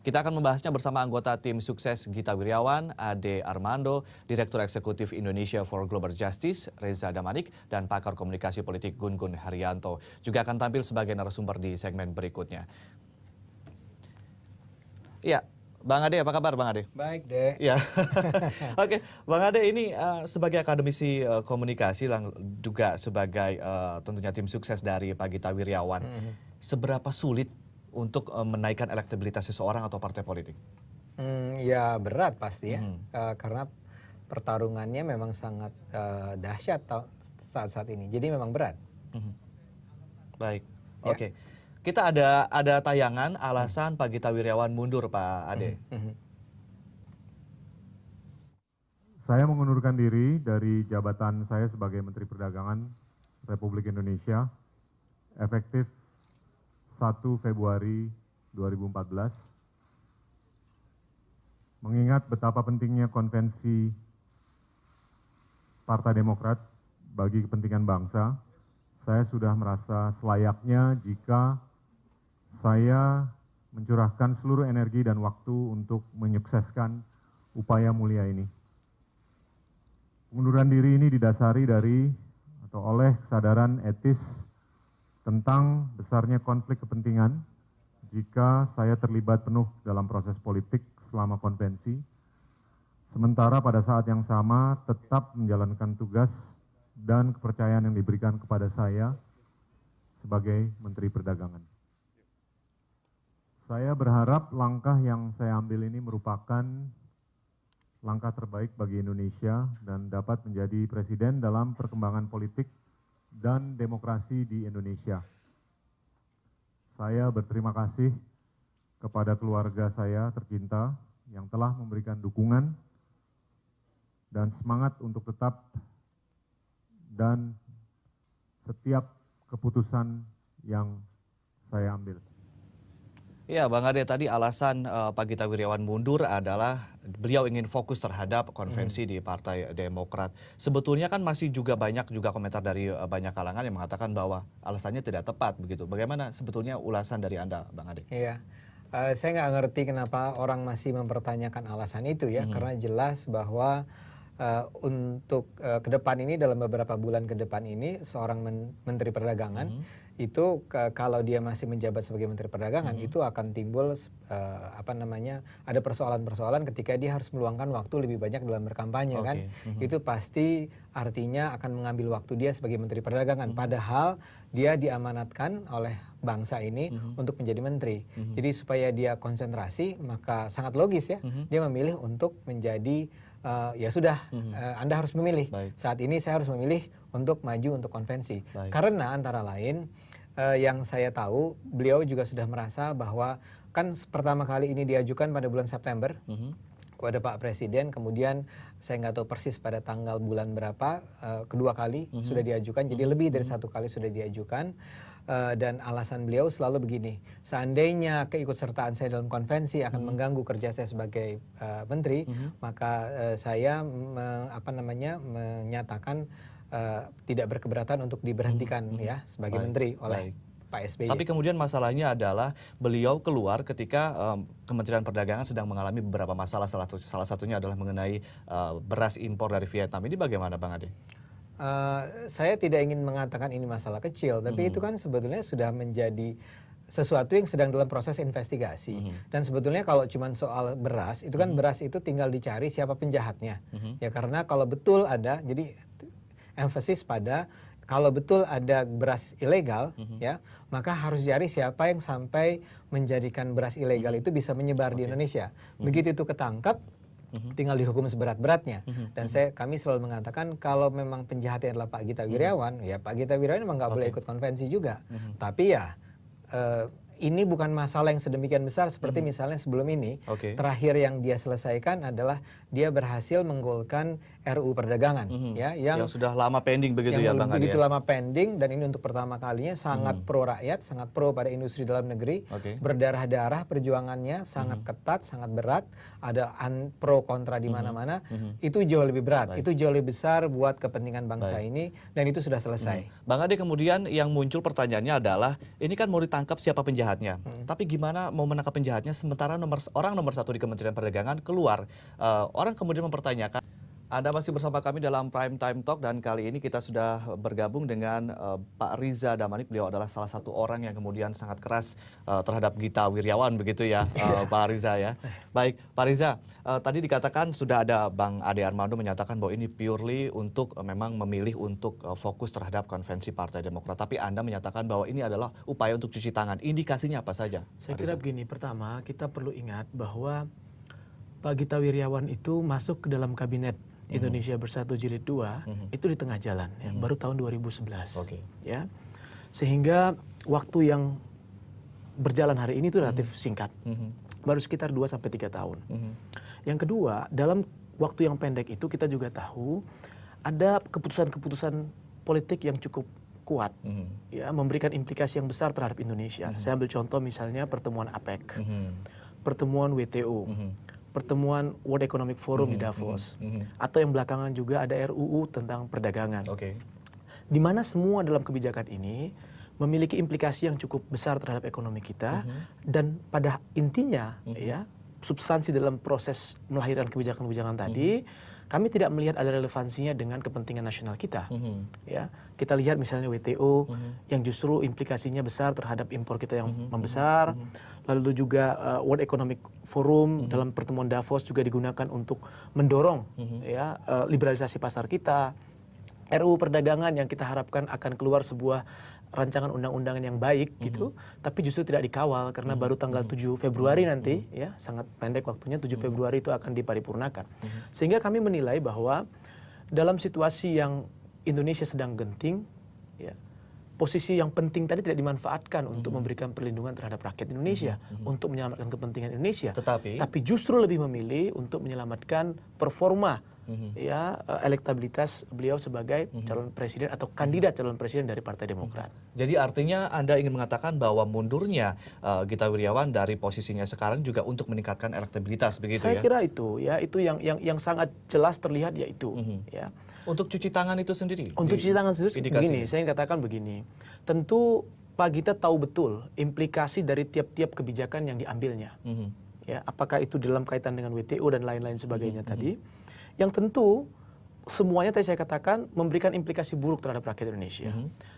Kita akan membahasnya bersama anggota tim sukses Gita Wirjawan, Ade Armando, Direktur Eksekutif Indonesia for Global Justice, Reza Damanik, dan pakar komunikasi politik Gun Gun Haryanto. Juga akan tampil sebagai narasumber di segmen berikutnya. Iya, Bang Ade, apa kabar Bang Ade? Baik, Dek. Ya, oke, Bang Ade ini sebagai akademisi komunikasi, juga sebagai tentunya tim sukses dari Pak Gita Wirjawan, seberapa sulit untuk menaikkan elektabilitas seseorang atau partai politik? Ya berat pasti ya, karena pertarungannya memang sangat dahsyat saat-saat ini. Jadi memang berat. Baik, Ya. oke. Kita ada tayangan alasan Pak Gita Wirjawan mundur, Pak Ade. Saya mengundurkan diri dari jabatan saya sebagai Menteri Perdagangan Republik Indonesia efektif 1 Februari 2014. Mengingat betapa pentingnya konvensi Partai Demokrat bagi kepentingan bangsa, saya sudah merasa selayaknya jika saya mencurahkan seluruh energi dan waktu untuk menyukseskan upaya mulia ini. Pengunduran diri ini didasari dari atau oleh kesadaran etis tentang besarnya konflik kepentingan jika saya terlibat penuh dalam proses politik selama konvensi, sementara pada saat yang sama tetap menjalankan tugas dan kepercayaan yang diberikan kepada saya sebagai Menteri Perdagangan. Saya berharap langkah yang saya ambil ini merupakan langkah terbaik bagi Indonesia dan dapat menjadi presiden dalam perkembangan politik dan demokrasi di Indonesia. Saya berterima kasih kepada keluarga saya tercinta yang telah memberikan dukungan dan semangat untuk tetap dan setiap keputusan yang saya ambil. Ya, Bang Ade, tadi alasan Pak Gita Wirjawan mundur adalah beliau ingin fokus terhadap konvensi di Partai Demokrat. Sebetulnya kan masih juga banyak komentar dari banyak kalangan yang mengatakan bahwa alasannya tidak tepat begitu. Bagaimana sebetulnya ulasan dari Anda, Bang Ade? Iya, saya nggak ngerti kenapa orang masih mempertanyakan alasan itu ya, karena jelas bahwa untuk ke depan ini, dalam beberapa bulan ke depan ini, seorang Menteri Perdagangan itu kalau dia masih menjabat sebagai Menteri Perdagangan itu akan timbul ada persoalan-persoalan ketika dia harus meluangkan waktu lebih banyak dalam berkampanye kan. Itu pasti artinya akan mengambil waktu dia sebagai Menteri Perdagangan, padahal dia diamanatkan oleh bangsa ini untuk menjadi menteri. Jadi supaya dia konsentrasi, maka sangat logis ya dia memilih untuk menjadi ya sudah, Anda harus memilih. Saat ini saya harus memilih untuk maju untuk konvensi. Karena antara lain yang saya tahu, beliau juga sudah merasa bahwa kan pertama kali ini diajukan pada bulan September kepada Pak Presiden, kemudian saya nggak tahu persis pada tanggal bulan berapa, kedua kali sudah diajukan, jadi lebih dari satu kali sudah diajukan. Dan alasan beliau selalu begini, seandainya keikutsertaan saya dalam konvensi akan mengganggu kerja saya sebagai menteri, maka saya menyatakan tidak berkeberatan untuk diberhentikan ya sebagai menteri oleh Pak SBY. Tapi kemudian masalahnya adalah beliau keluar ketika Kementerian Perdagangan sedang mengalami beberapa masalah, salah satunya adalah mengenai beras impor dari Vietnam. Ini bagaimana, Bang Ade? Saya tidak ingin mengatakan ini masalah kecil, tapi itu kan sebetulnya sudah menjadi sesuatu yang sedang dalam proses investigasi. Dan sebetulnya kalau cuma soal beras, itu kan beras itu tinggal dicari siapa penjahatnya. Ya karena kalau betul ada, jadi emphasis pada kalau betul ada beras ilegal, ya maka harus cari siapa yang sampai menjadikan beras ilegal itu bisa menyebar di Indonesia. Begitu itu ketangkap, tinggal dihukum seberat-beratnya. Dan kami selalu mengatakan kalau memang penjahatnya adalah Pak Gita Wirjawan, ya Pak Gita Wirjawan memang nggak boleh ikut konvensi juga. Tapi ya ini bukan masalah yang sedemikian besar seperti misalnya sebelum ini. Terakhir yang dia selesaikan adalah dia berhasil menggolkan RUU Perdagangan, ya yang sudah lama pending begitu ya, Bang Ade. Begitu lama pending, dan ini untuk pertama kalinya sangat pro rakyat, sangat pro pada industri dalam negeri. Berdarah-darah perjuangannya, sangat ketat, sangat berat. Ada pro kontra di mana-mana. Itu jauh lebih berat, itu jauh lebih besar buat kepentingan bangsa ini, dan itu sudah selesai. Bang Ade, kemudian yang muncul pertanyaannya adalah ini kan mau ditangkap siapa penjahat penjahatnya. Tapi gimana mau menangkap penjahatnya sementara orang nomor satu di Kementerian Perdagangan keluar? Orang kemudian mempertanyakan. Anda masih bersama kami dalam Prime Time Talk dan kali ini kita sudah bergabung dengan Pak Riza Damanik. Beliau adalah salah satu orang yang kemudian sangat keras terhadap Gita Wirjawan begitu ya, Pak Riza ya. Baik, Pak Riza, tadi dikatakan sudah ada Bang Ade Armando menyatakan bahwa ini purely untuk memang memilih untuk fokus terhadap konvensi Partai Demokrat. Tapi Anda menyatakan bahwa ini adalah upaya untuk cuci tangan. Indikasinya apa saja? Saya kira begini, pertama kita perlu ingat bahwa Pak Gita Wirjawan itu masuk ke dalam kabinet Indonesia Bersatu Jilid 2 itu di tengah jalan ya, baru tahun 2011. Ya. Sehingga waktu yang berjalan hari ini itu relatif singkat. Baru sekitar 2 sampai 3 tahun. Yang kedua, dalam waktu yang pendek itu kita juga tahu ada keputusan-keputusan politik yang cukup kuat ya, memberikan implikasi yang besar terhadap Indonesia. Saya ambil contoh misalnya pertemuan APEC, pertemuan WTO, pertemuan World Economic Forum di Davos, atau yang belakangan juga ada RUU tentang perdagangan. Di mana semua dalam kebijakan ini memiliki implikasi yang cukup besar terhadap ekonomi kita, dan pada intinya ya substansi dalam proses melahirkan kebijakan-kebijakan tadi, kami tidak melihat ada relevansinya dengan kepentingan nasional kita. Ya, kita lihat misalnya WTO yang justru implikasinya besar terhadap impor kita yang membesar. Lalu juga World Economic Forum dalam pertemuan Davos juga digunakan untuk mendorong ya liberalisasi pasar kita. RUU perdagangan yang kita harapkan akan keluar sebuah rancangan undang-undangan yang baik gitu, tapi justru tidak dikawal karena baru tanggal 7 Februari nanti ya, sangat pendek waktunya, 7 Februari itu akan diparipurnakan. Sehingga kami menilai bahwa dalam situasi yang Indonesia sedang genting ya, posisi yang penting tadi tidak dimanfaatkan untuk memberikan perlindungan terhadap rakyat Indonesia, untuk menyelamatkan kepentingan Indonesia, tapi justru lebih memilih untuk menyelamatkan performa ya elektabilitas beliau sebagai calon presiden atau kandidat calon presiden dari Partai Demokrat. Jadi artinya Anda ingin mengatakan bahwa mundurnya Gita Wirjawan dari posisinya sekarang juga untuk meningkatkan elektabilitas begitu ya? Saya kira itu ya, itu yang sangat jelas terlihat yaitu ya. Untuk cuci tangan itu sendiri? Untuk cuci tangan sendiri begini, saya ingin katakan begini. Tentu Pak Gita tahu betul implikasi dari tiap-tiap kebijakan yang diambilnya. Ya, apakah itu dalam kaitan dengan WTO dan lain-lain sebagainya tadi. Yang tentu semuanya tadi saya katakan memberikan implikasi buruk terhadap rakyat Indonesia.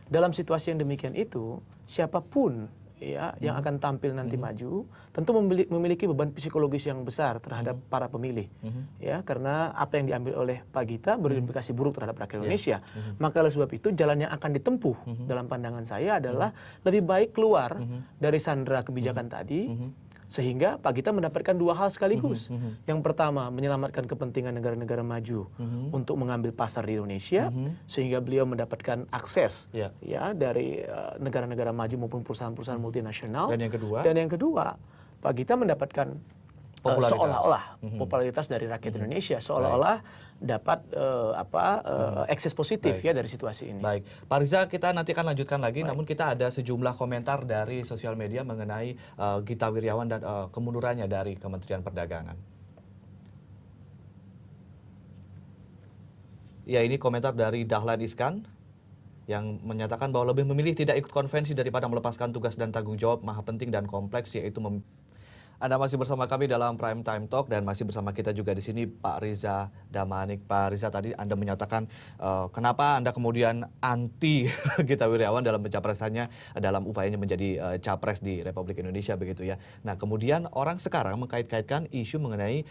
Dalam situasi yang demikian itu, siapapun ya yang akan tampil nanti maju, tentu memiliki beban psikologis yang besar terhadap para pemilih. Ya, karena apa yang diambil oleh Pak Gita berimplikasi buruk terhadap rakyat Indonesia. Maka oleh sebab itu jalan yang akan ditempuh dalam pandangan saya adalah lebih baik keluar dari sandera kebijakan tadi, sehingga Pak Gita mendapatkan dua hal sekaligus. Yang pertama, menyelamatkan kepentingan negara-negara maju untuk mengambil pasar di Indonesia, sehingga beliau mendapatkan akses ya dari negara-negara maju maupun perusahaan-perusahaan multinasional. Dan yang kedua, Pak Gita mendapatkan seolah-olah popularitas dari rakyat Indonesia, seolah-olah dapat ekses positif ya dari situasi ini. Baik, Pak Riza, kita nanti akan lanjutkan lagi. Namun kita ada sejumlah komentar dari sosial media mengenai Gita Wirjawan dan kemundurannya dari Kementerian Perdagangan. Ya, ini komentar dari Dahlan Iskan yang menyatakan bahwa lebih memilih tidak ikut konvensi daripada melepaskan tugas dan tanggung jawab maha penting dan kompleks, yaitu Anda masih bersama kami dalam Prime Time Talk dan masih bersama kita juga di sini Pak Riza Damanik. Pak Riza, tadi Anda menyatakan kenapa Anda kemudian anti Gita Wirjawan dalam pencapresannya, dalam upayanya menjadi capres di Republik Indonesia begitu ya. Nah, kemudian orang sekarang mengkait-kaitkan isu mengenai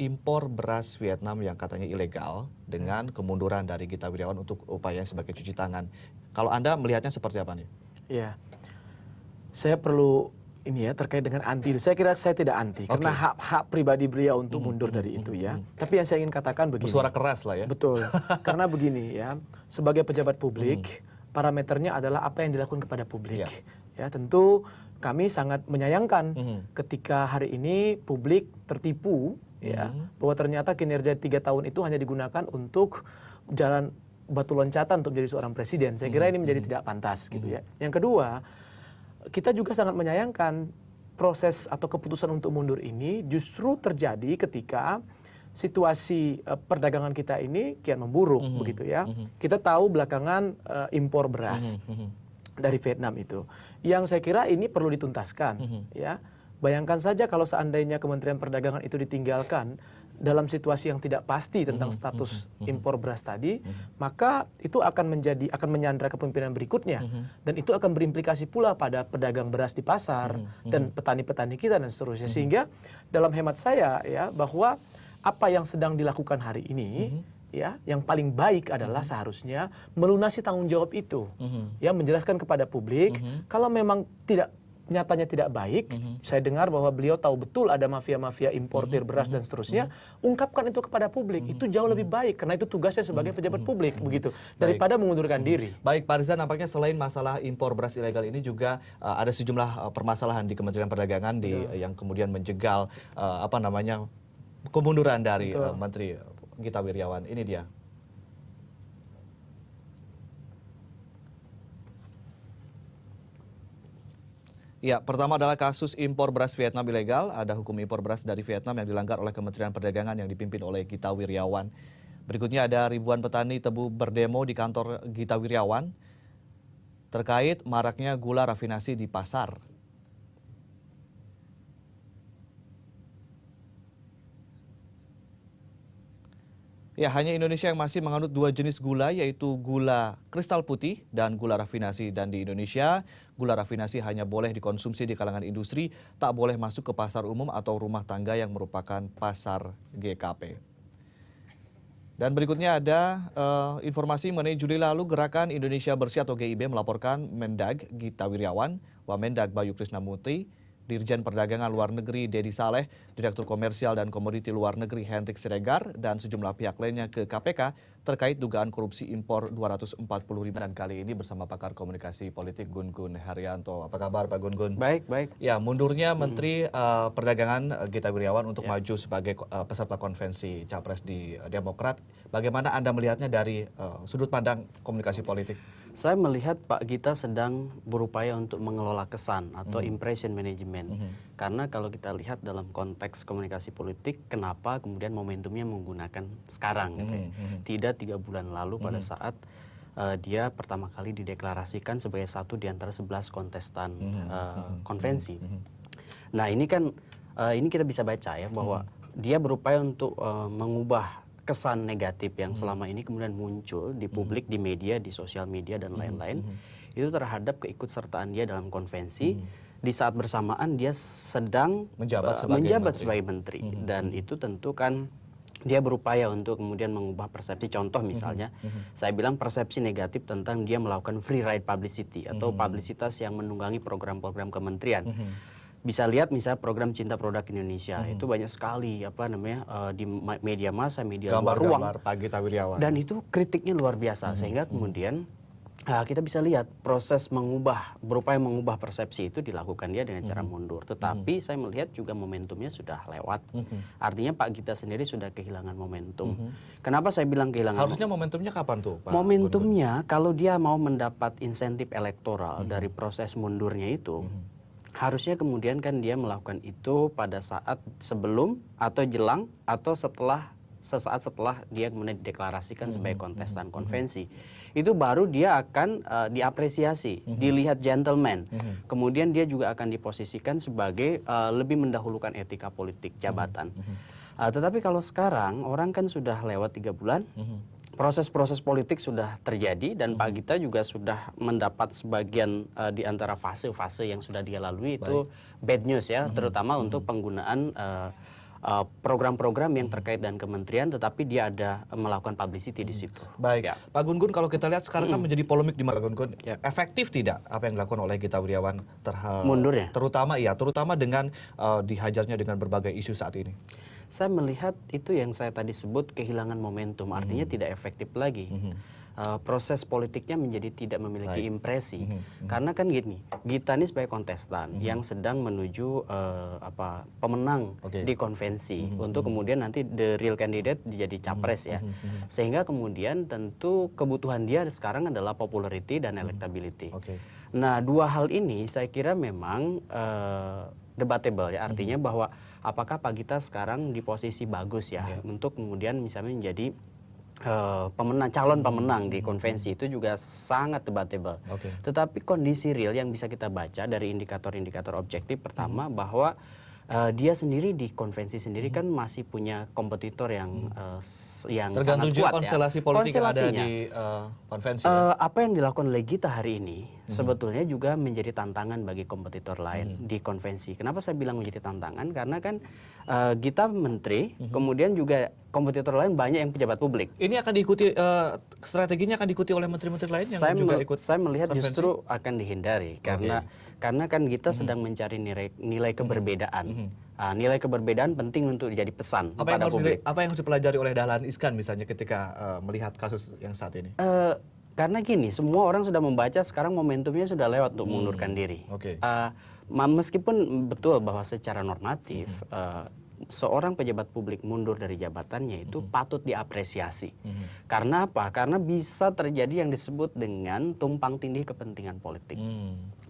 impor beras Vietnam yang katanya ilegal dengan kemunduran dari Gita Wirjawan untuk upaya sebagai cuci tangan. Kalau Anda melihatnya seperti apa nih? Ya, saya perlu ini ya terkait dengan anti itu. Saya kira saya tidak anti karena hak pribadi beliau untuk mundur dari itu ya. Tapi yang saya ingin katakan begini. Bersuara keras lah ya. Betul. Karena begini ya, sebagai pejabat publik, parameternya adalah apa yang dilakukan kepada publik. Ya, tentu kami sangat menyayangkan ketika hari ini publik tertipu ya bahwa ternyata kinerja 3 tahun itu hanya digunakan untuk jalan batu loncatan untuk menjadi seorang presiden. Saya kira ini menjadi tidak pantas gitu ya. Yang kedua, kita juga sangat menyayangkan proses atau keputusan untuk mundur ini justru terjadi ketika situasi perdagangan kita ini kian memburuk begitu ya. Kita tahu belakangan impor beras dari Vietnam itu. Yang saya kira ini perlu dituntaskan, ya. Bayangkan saja kalau seandainya Kementerian Perdagangan itu ditinggalkan dalam situasi yang tidak pasti tentang status impor beras tadi, maka itu akan menyandra kepemimpinan berikutnya, dan itu akan berimplikasi pula pada pedagang beras di pasar dan petani-petani kita dan seterusnya. Sehingga dalam hemat saya ya, bahwa apa yang sedang dilakukan hari ini ya, yang paling baik adalah seharusnya melunasi tanggung jawab itu, ya, menjelaskan kepada publik kalau memang nyatanya tidak baik. Saya dengar bahwa beliau tahu betul ada mafia-mafia importir beras dan seterusnya. Ungkapkan itu kepada publik. Itu jauh lebih baik karena itu tugasnya sebagai pejabat publik begitu, daripada mengundurkan diri. Baik, Pak Rizal, nampaknya selain masalah impor beras ilegal ini juga ada sejumlah permasalahan di Kementerian Perdagangan yang kemudian menjegal kemunduran dari Menteri Gita Wirjawan. Ini dia. Ya, pertama adalah kasus impor beras Vietnam ilegal. Ada hukum impor beras dari Vietnam yang dilanggar oleh Kementerian Perdagangan yang dipimpin oleh Gita Wirjawan. Berikutnya ada ribuan petani tebu berdemo di kantor Gita Wirjawan terkait maraknya gula rafinasi di pasar. Ya, hanya Indonesia yang masih menganut dua jenis gula, yaitu gula kristal putih dan gula rafinasi. Dan di Indonesia, gula rafinasi hanya boleh dikonsumsi di kalangan industri, tak boleh masuk ke pasar umum atau rumah tangga yang merupakan pasar GKP. Dan berikutnya ada informasi mengenai Juli lalu Gerakan Indonesia Bersih atau GIB melaporkan Mendag Gita Wirjawan, Wamendag Bayu Krisnamurti, Dirjen Perdagangan Luar Negeri Dedi Saleh, Direktur Komersial dan Komoditi Luar Negeri Hendrik Siregar, dan sejumlah pihak lainnya ke KPK terkait dugaan korupsi impor 240.000. Dan kali ini bersama pakar komunikasi politik Gun Gun Haryanto. Apa kabar Pak Gun Gun? Baik, baik. Ya, mundurnya Menteri Perdagangan Gita Wirjawan untuk maju sebagai peserta konvensi Capres di Demokrat. Bagaimana Anda melihatnya dari sudut pandang komunikasi politik? Saya melihat Pak Gita sedang berupaya untuk mengelola kesan atau impression management. Karena kalau kita lihat dalam konteks komunikasi politik, kenapa kemudian momentumnya menggunakan sekarang, gitu ya. Tidak 3 bulan lalu pada saat dia pertama kali dideklarasikan sebagai satu di antara 11 kontestan konvensi. Nah ini kan, ini kita bisa baca ya bahwa dia berupaya untuk mengubah kesan negatif yang selama ini kemudian muncul di publik, di media, di sosial media dan lain-lain, itu terhadap keikutsertaan dia dalam konvensi. Di saat bersamaan dia sedang menjabat sebagai menteri. Dan itu tentu kan dia berupaya untuk kemudian mengubah persepsi. Contoh misalnya, saya bilang persepsi negatif tentang dia melakukan free ride publicity atau publisitas yang menunggangi program-program kementerian. Bisa lihat misalnya program Cinta Produk Indonesia, itu banyak sekali di media massa, media luar ruang. Pak Gita Wirjawan. Dan itu kritiknya luar biasa, sehingga kemudian kita bisa lihat proses berupaya mengubah persepsi itu dilakukan dia dengan cara mundur. Tetapi saya melihat juga momentumnya sudah lewat. Artinya Pak Gita sendiri sudah kehilangan momentum. Kenapa saya bilang kehilangan? Harusnya momentumnya kapan tuh, Pak? Momentumnya kalau dia mau mendapat insentif elektoral dari proses mundurnya itu, harusnya kemudian kan dia melakukan itu pada saat sebelum atau jelang atau sesaat setelah dia kemudian dideklarasikan sebagai kontestan konvensi. Itu baru dia akan diapresiasi, dilihat gentleman. Kemudian dia juga akan diposisikan sebagai lebih mendahulukan etika politik jabatan. Tetapi kalau sekarang orang kan sudah lewat 3 bulan, proses-proses politik sudah terjadi dan Pak Gita juga sudah mendapat sebagian di antara fase-fase yang sudah dia lalui itu bad news ya, terutama untuk penggunaan program-program yang terkait dengan kementerian, tetapi dia ada melakukan publicity di situ. Baik, Ya. Pak Gun Gun, kalau kita lihat sekarang kan menjadi polemik di Pak Gun Gun. Efektif tidak apa yang dilakukan oleh Gita Wirjawan Mundurnya? terutama dengan dihajarnya dengan berbagai isu saat ini? Saya melihat itu yang saya tadi sebut kehilangan momentum, artinya tidak efektif lagi. Proses politiknya menjadi tidak memiliki impresi. Karena kan gini, Gita ini sebagai kontestan yang sedang menuju pemenang di konvensi untuk kemudian nanti the real candidate jadi capres ya. Sehingga kemudian tentu kebutuhan dia sekarang adalah popularity dan electability. Nah, dua hal ini saya kira memang debatable ya, artinya bahwa apakah Pak Gita sekarang di posisi bagus ya untuk kemudian misalnya menjadi calon pemenang di konvensi itu juga sangat debatable. Tetapi kondisi real yang bisa kita baca dari indikator-indikator objektif pertama bahwa dia sendiri di konvensi sendiri kan masih punya kompetitor yang tergantung sangat juga kuat konstelasi ya. politik yang ada di konvensi. Apa yang dilakukan oleh Gita hari ini sebetulnya juga menjadi tantangan bagi kompetitor lain di konvensi. Kenapa saya bilang menjadi tantangan? Karena kan Gita menteri, kemudian juga kompetitor lain banyak yang pejabat publik. Ini akan diikuti strateginya akan diikuti oleh menteri-menteri lain yang juga ikut. Saya melihat konvensi? justru akan dihindari karena kan kita sedang mencari nilai keberbedaan. Nilai keberbedaan penting untuk jadi pesan kepada publik. Apa yang harus dipelajari oleh Dahlan Iskan misalnya ketika melihat kasus yang saat ini? Karena gini, semua orang sudah membaca sekarang momentumnya sudah lewat untuk mengundurkan diri. Meskipun betul bahwa secara normatif seorang pejabat publik mundur dari jabatannya itu patut diapresiasi. Karena apa? Karena bisa terjadi yang disebut dengan tumpang tindih kepentingan politik.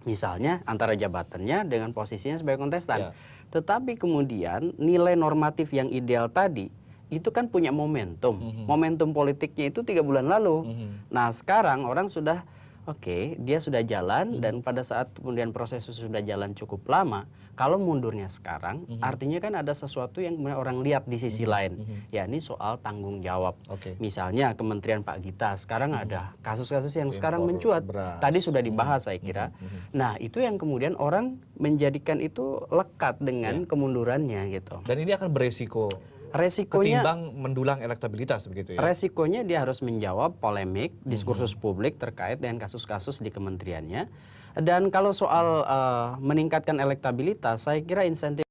Misalnya antara jabatannya dengan posisinya sebagai kontestan. Tetapi kemudian nilai normatif yang ideal tadi itu kan punya momentum. Momentum politiknya itu 3 bulan lalu. Nah sekarang orang sudah dia sudah jalan dan pada saat kemudian proses sudah jalan cukup lama, kalau mundurnya sekarang, artinya kan ada sesuatu yang orang lihat di sisi lain, yakni soal tanggung jawab. Misalnya Kementerian Pak Gita, sekarang ada kasus-kasus yang sekarang mencuat. Tadi sudah dibahas saya kira. Nah itu yang kemudian orang menjadikan itu lekat dengan kemundurannya gitu. Dan ini akan beresiko. Resikonya ketimbang mendulang elektabilitas begitu ya. Resikonya dia harus menjawab polemik, diskursus publik terkait dengan kasus-kasus di kementeriannya. Dan kalau soal meningkatkan elektabilitas, saya kira insentif